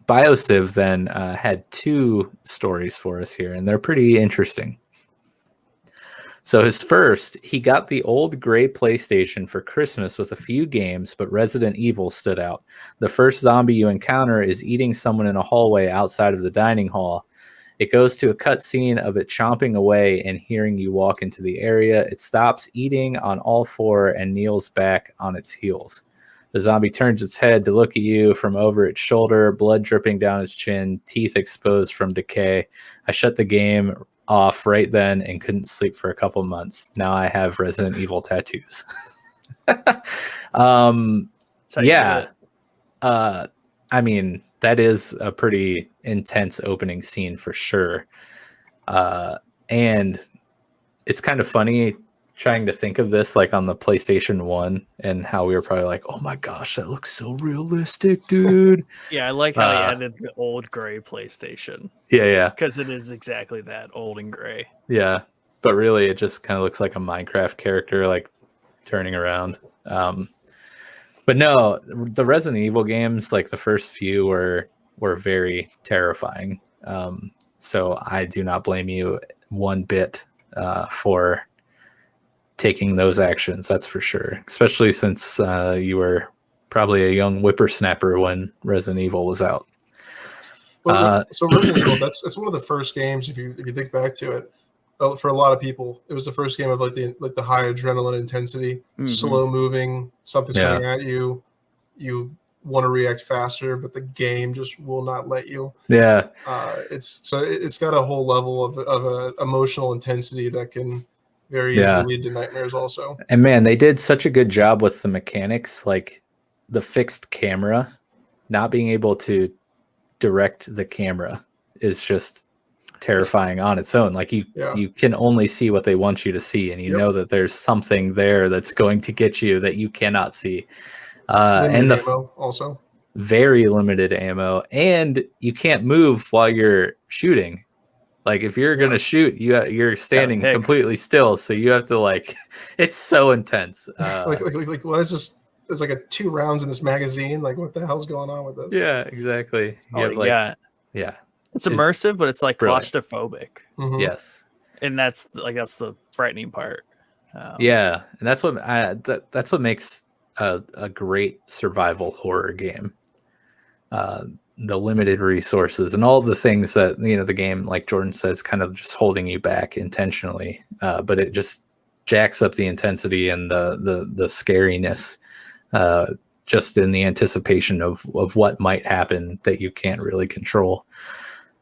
BioCiv then had 2 stories for us here, and they're pretty interesting. So his first, he got the old gray PlayStation for Christmas with a few games, but Resident Evil stood out. The first zombie you encounter is eating someone in a hallway outside of the dining hall. It goes to a cutscene of it chomping away and hearing you walk into the area. It stops eating on all 4 and kneels back on its heels. The zombie turns its head to look at you from over its shoulder, blood dripping down its chin, teeth exposed from decay. I shut the game off right then and couldn't sleep for a couple months. Now I have Resident Evil tattoos. Yeah. I mean, that is a pretty intense opening scene for sure. And it's kind of funny trying to think of this like on the PlayStation 1 and how we were probably like, oh my gosh, that looks so realistic, dude. Yeah, I like how he added the old gray PlayStation. Yeah. Because it is exactly that, old and gray. Yeah. But really it just kind of looks like a Minecraft character like turning around. But no, the Resident Evil games, like the first few were very terrifying. So I do not blame you one bit for taking those actions, that's for sure. Especially since you were probably a young whippersnapper when Resident Evil was out. So Resident Evil, that's one of the first games, if you think back to it, for a lot of people, it was the first game of like the high adrenaline intensity, slow moving, something's coming at you, you want to react faster, but the game just will not let you. Yeah. It's got a whole level of emotional intensity that can very easily lead to nightmares also. And man, they did such a good job with the mechanics, like the fixed camera, not being able to direct the camera is just terrifying on its own. Like you can only see what they want you to see, and you know that there's something there that's going to get you that you cannot see. And the ammo also very limited ammo, and you can't move while you're shooting. Like if you're gonna shoot, you're standing completely still, so you have to like. It's so intense. Like what is this? There's like 2 rounds in this magazine. Like what the hell's going on with this? Yeah, exactly. Yeah. It's immersive, but it's like claustrophobic. Mm-hmm. Yes, and that's the frightening part. Yeah, and that's what makes a great survival horror game. The limited resources and all the things that the game, like Jordan says, kind of just holding you back intentionally, but it just jacks up the intensity and the scariness, just in the anticipation of what might happen that you can't really control.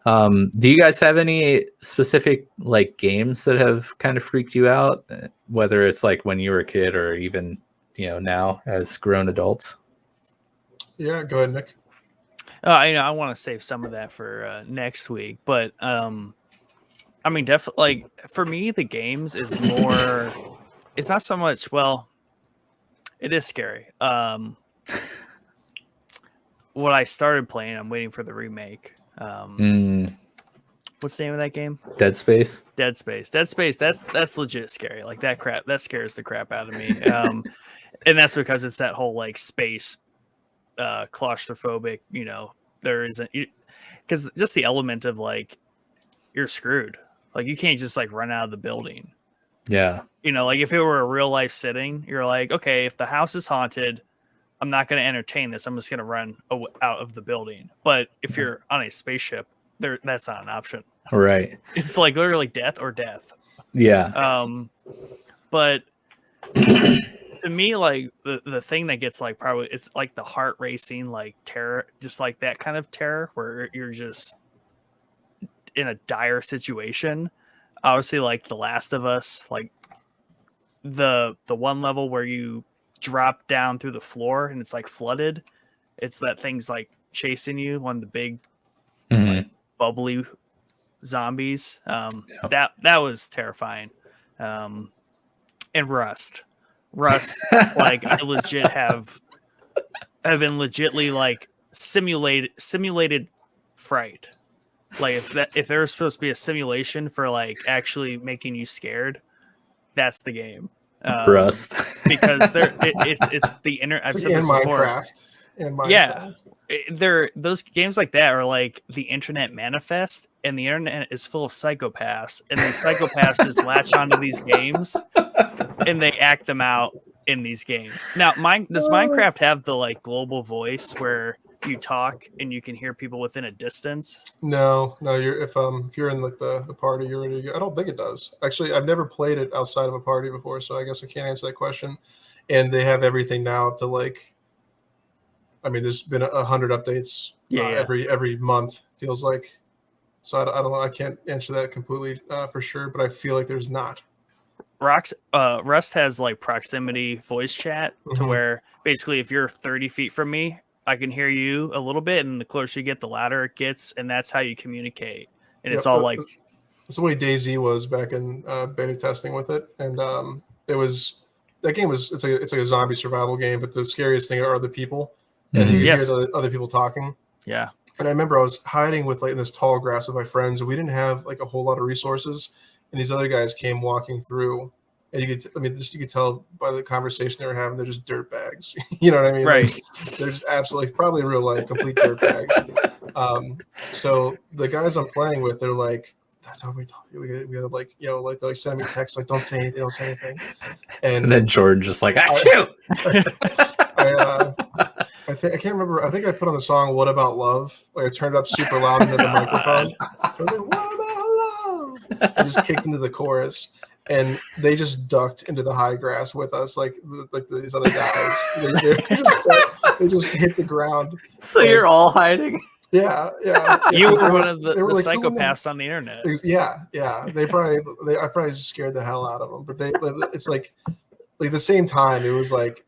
Do you guys have any specific like games that have kind of freaked you out, whether it's like when you were a kid or even now as grown adults? Yeah, go ahead, Nick. I want to save some of that for next week, but I mean, definitely, like for me, the games is more. It's not so much. Well, it is scary. What I started playing, I'm waiting for the remake. What's the name of that game? Dead Space. That's legit scary. Like that scares the crap out of me. And that's because it's that whole like space claustrophobic, there isn't, because just the element of like you're screwed, like you can't just like run out of the building. Like if it were a real life setting, you're like, okay, if the house is haunted, I'm not going to entertain this, I'm just going to run out of the building. But if you're on a spaceship, that's not an option, right? It's like literally death or death. But to me, like the thing that gets like probably it's like the heart racing, like terror, just like that kind of terror where you're just in a dire situation. Obviously, like The Last of Us, like the one level where you drop down through the floor and it's like flooded. It's that thing's like chasing you, one of the big like, bubbly zombies. That was terrifying. And Rust, like I legit have been legitly like simulated fright. Like if there was supposed to be a simulation for like actually making you scared, that's the game. Rust, because it's the inner. I've said this before. Minecraft. and Minecraft. Yeah. They're those games like that are like the internet manifest, and the internet is full of psychopaths, and these psychopaths just latch onto these games and they act them out in these games. Now, does Minecraft have the like global voice where you talk and you can hear people within a distance? No, you're if you're in like the party, you're ready to go. I don't think it does. Actually, I've never played it outside of a party before, so I guess I can't answer that question. And they have everything now up to like, I mean, there's been 100 updates every month, feels like. So I don't know. I can't answer that completely for sure, but I feel like there's not. Rust has like proximity voice chat to where basically if you're 30 feet from me, I can hear you a little bit, and the closer you get, the louder it gets, and that's how you communicate. And it's all like that's the way DayZ was back in beta testing with it, and it was that game was it's like a zombie survival game, but the scariest thing are the people. And you hear the other people talking. Yeah. And I remember I was hiding with like in this tall grass with my friends, and we didn't have like a whole lot of resources. And these other guys came walking through, and you could tell by the conversation they were having, they're just dirt bags. You know what I mean? Right. Like, they're just absolutely, probably in real life, complete dirt bags. So the guys I'm playing with, they're like, that's how we gotta like, you know, like they like send me text like, don't say anything. And then Jordan just like, shoot. I can't remember. I think I put on the song "What About Love." Like I turned it up super loud into the microphone. So I was like, "What about love?" I just kicked into the chorus, and they just ducked into the high grass with us, like these other guys. They just hit the ground. So you're all hiding. Yeah. You were one of the psychopaths on the internet. Yeah. I probably scared the hell out of them. But it's like the same time. It was like.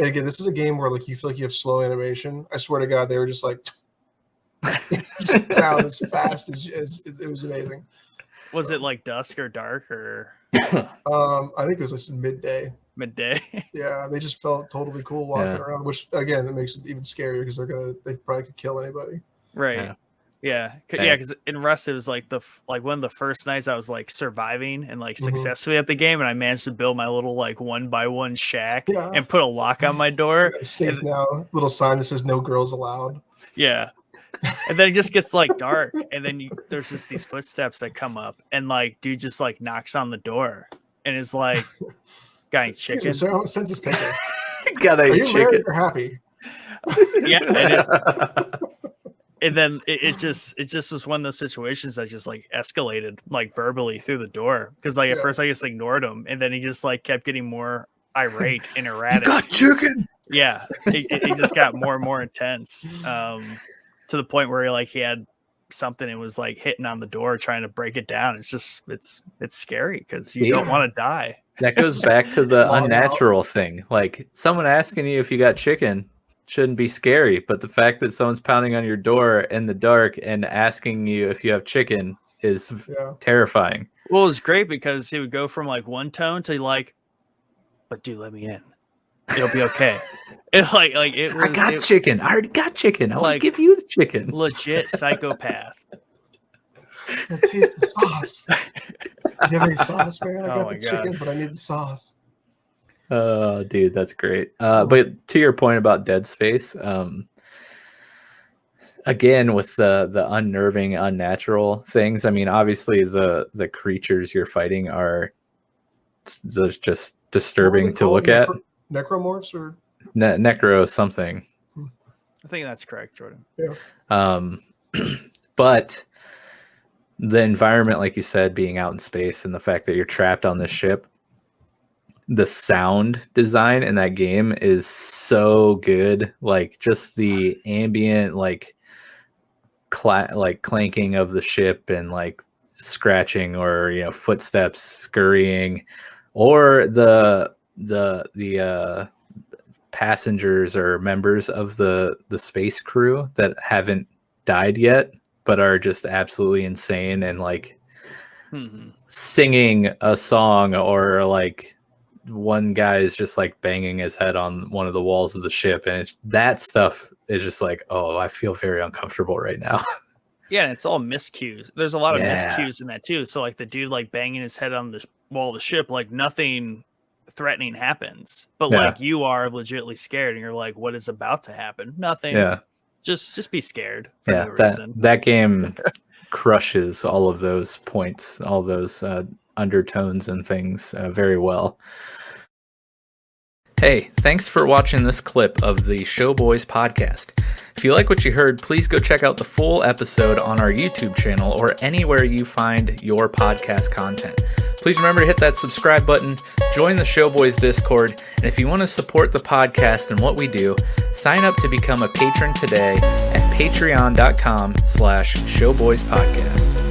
And again, this is a game where like you feel like you have slow animation. I swear to God, they were just like just down as fast as it was amazing. Was it like dusk or dark or? I think it was just midday. Midday. Yeah, they just felt totally cool walking around, which again, it makes it even scarier because they probably could kill anybody. Right. Yeah, because in Rust it was like one of the first nights I was like surviving and like successfully at the game, and I managed to build my little like 1x1 shack and put a lock on my door. It's safe now. Little sign that says "No girls allowed." Yeah, and then it just gets like dark, and then there's just these footsteps that come up, and like dude just like knocks on the door and is like, "Got any chicken?" Sir, I'm a census taker. Got any chicken? Married or happy? Yeah. And then it just was one of those situations that just like escalated like verbally through the door, because like at first I just ignored him, and then he just like kept getting more irate and erratic. You got chicken. Yeah, he just got more and more intense to the point where he had something and was like hitting on the door trying to break it down. It's just it's scary because you don't want to die. That goes back to the unnatural thing. Like someone asking you if you got chicken shouldn't be scary, but the fact that someone's pounding on your door in the dark and asking you if you have chicken is terrifying. Well, it's great because he would go from like one tone to like, but dude, let me in. It'll be okay. It like it was. I got chicken. I already got chicken. I'll like, give you the chicken. Legit psychopath. I taste the sauce. You have any sauce, man? I got the chicken, but I need the sauce. Oh, dude, that's great. But to your point about Dead Space, again with the unnerving, unnatural things. I mean, obviously the creatures you're fighting are just disturbing to look at. Necromorphs or necro something. I think that's correct, Jordan. Yeah. But the environment, like you said, being out in space and the fact that you're trapped on this ship. The sound design in that game is so good. Like just the ambient, like clanking of the ship and like scratching or footsteps scurrying, or the passengers or members of the space crew that haven't died yet but are just absolutely insane and like singing a song, or like one guy is just like banging his head on one of the walls of the ship, and that stuff is just like, oh, I feel very uncomfortable right now. Yeah, and it's all miscues. There's a lot of miscues in that too. So like the dude like banging his head on the wall of the ship, like nothing threatening happens, but Yeah. like you are legitimately scared and you're like, what is about to happen? Nothing. Yeah. Just be scared for Yeah. no reason. That game crushes all of those points, all those undertones and things very well. Hey, thanks for watching this clip of the Showboys podcast. If you like what you heard, please go check out the full episode on our YouTube channel or anywhere you find your podcast content. Please remember to hit that subscribe button, join the Showboys Discord, and if you want to support the podcast and what we do, sign up to become a patron today at patreon.com/showboyspodcast.